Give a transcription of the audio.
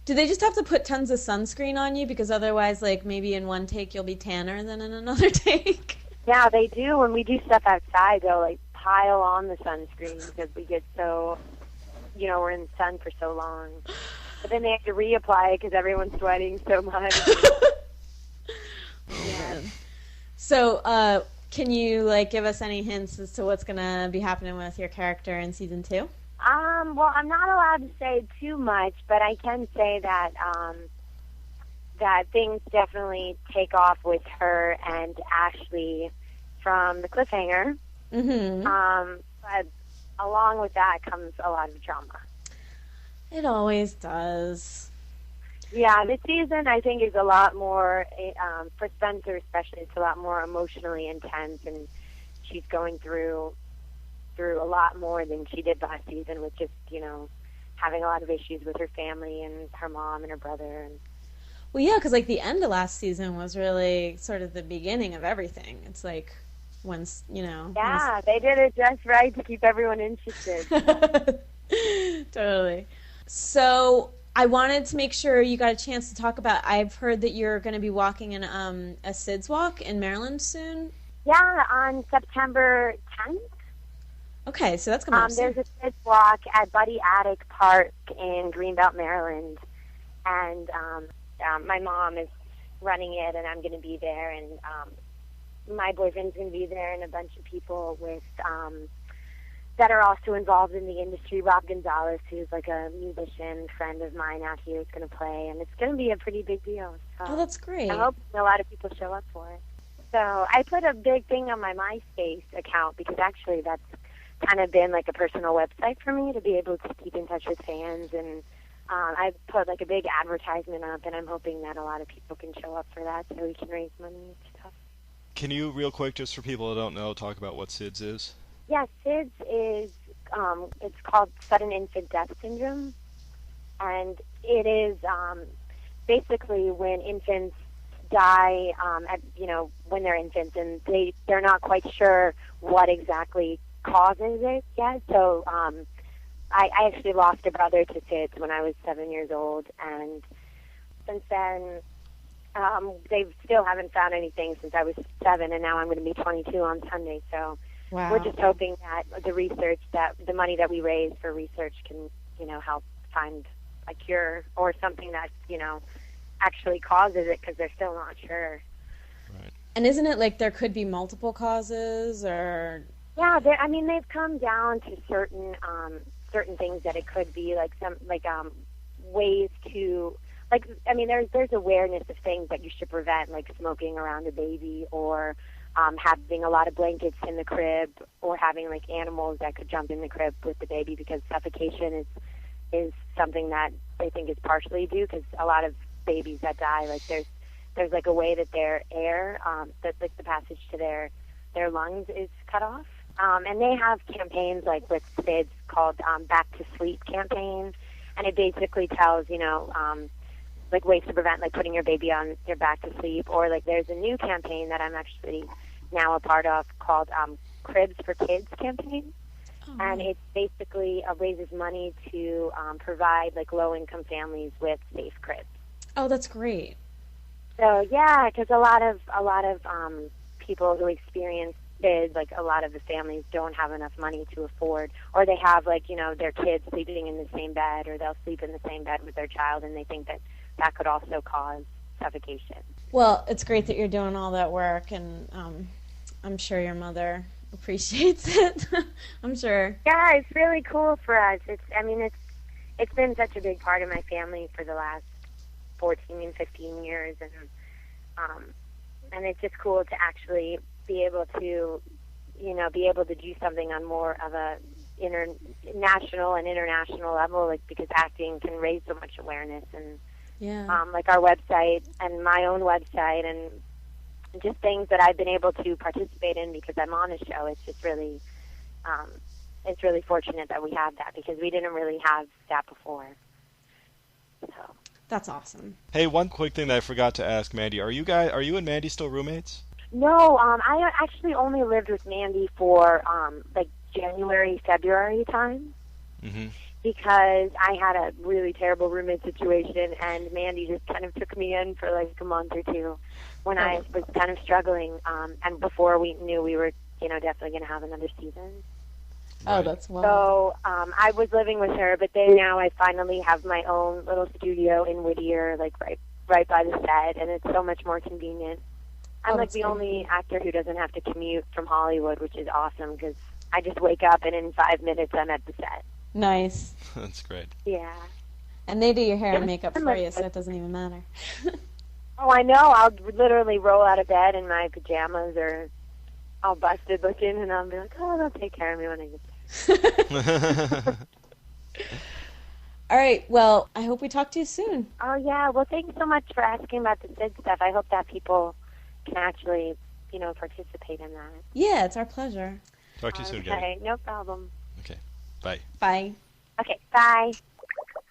Do they just have to put tons of sunscreen on you because otherwise, like maybe in one take you'll be tanner than in another take? Yeah, they do. When we do stuff outside, they'll like pile on the sunscreen because we get so, we're in the sun for so long. But then they have to reapply it because everyone's sweating so much. Yeah. So, can you like give us any hints as to what's gonna be happening with your character in season 2? Well, I'm not allowed to say too much, but I can say that that things definitely take off with her and Ashley from the cliffhanger. Mm-hmm. But along with that comes a lot of drama. It always does. Yeah, this season I think is a lot more, for Spencer especially, it's a lot more emotionally intense, and she's going through a lot more than she did last season with just, having a lot of issues with her family and her mom and her brother. And Well, yeah, because like the end of last season was really sort of the beginning of everything. It's like once, yeah, they did it just right to keep everyone interested. Totally. So I wanted to make sure you got a chance to talk about. I've heard that you're going to be walking in a SIDS walk in Maryland soon. Yeah, on September 10th. Okay, so that's coming up soon. There's a SIDS walk at Buddy Attic Park in Greenbelt, Maryland, and my mom is running it, and I'm going to be there, and my boyfriend's going to be there, and a bunch of people with that are also involved in the industry. Rob Gonzalez, who's like a musician friend of mine out here, is going to play, and it's going to be a pretty big deal. So Oh, that's great. I hope a lot of people show up for it. So I put a big thing on my MySpace account because actually that's kind of been like a personal website for me to be able to keep in touch with fans, and I put like a big advertisement up, and I'm hoping that a lot of people can show up for that so we can raise money and stuff. Can you, real quick, just for people who don't know, talk about what SIDS is? Yeah, SIDS is, it's called sudden infant death syndrome, and it is basically when infants die when they're infants, and they're not quite sure what exactly causes it yet. So I actually lost a brother to SIDS when I was 7 years old, and since then they still haven't found anything since I was 7, and now I'm going to be 22 on Sunday. So Wow. we're just hoping that the money that we raise for research can help find a cure or something that actually causes it, because they're still not sure. Right. And isn't it like there could be multiple causes, or? Yeah, they've come down to certain things that it could be, like ways to, there's awareness of things that you should prevent, like smoking around a baby, or having a lot of blankets in the crib, or having like animals that could jump in the crib with the baby, because suffocation is something that they think is partially due, because a lot of babies that die, like there's like a way that their air, that like the passage to their lungs is cut off. And they have campaigns like with SIDS called Back to Sleep campaign, and it basically tells, like ways to prevent like putting your baby on your back to sleep. Or like there's a new campaign that I'm actually now a part of called Cribs for Kids campaign. Oh. And it basically raises money to provide like low-income families with safe cribs. Oh, that's great. So yeah, because a lot of people who experience SIDS, like a lot of the families don't have enough money to afford, or they have like their kids sleeping in the same bed, or they'll sleep in the same bed with their child, and they think that could also cause suffocation. Well, it's great that you're doing all that work, and I'm sure your mother appreciates it. I'm sure. Yeah, it's really cool for us. It's been such a big part of my family for the last 14 and 15 years, and it's just cool to actually be able to do something on more of a national and international level, like because acting can raise so much awareness, and Yeah. like our website and my own website, and just things that I've been able to participate in because I'm on the show. It's just really, it's really fortunate that we have that, because we didn't really have that before. So. That's awesome. Hey, one quick thing that I forgot to ask Mandy. Are you and Mandy still roommates? No, I actually only lived with Mandy for like January, February time. Mm-hmm. because I had a really terrible roommate situation, and Mandy just kind of took me in for like a month or two when I was kind of struggling, and before we knew we were, definitely going to have another season. Oh, that's wild. So I was living with her, but then now I finally have my own little studio in Whittier, like right by the set, and it's so much more convenient. I'm like the only actor who doesn't have to commute from Hollywood, which is awesome because I just wake up and in 5 minutes I'm at the set. Nice. That's great. Yeah. And they do your hair and makeup for you, so it doesn't even matter. Oh, I know. I'll literally roll out of bed in my pajamas or all busted looking, and I'll be like, oh, they'll take care of me when I get there. All right. Well, I hope we talk to you soon. Oh, yeah. Well, thanks so much for asking about the SID stuff. I hope that people can actually, participate in that. Yeah, it's our pleasure. Talk to you soon, Gabby. Okay, no problem. Okay. Bye. Bye. Okay, bye.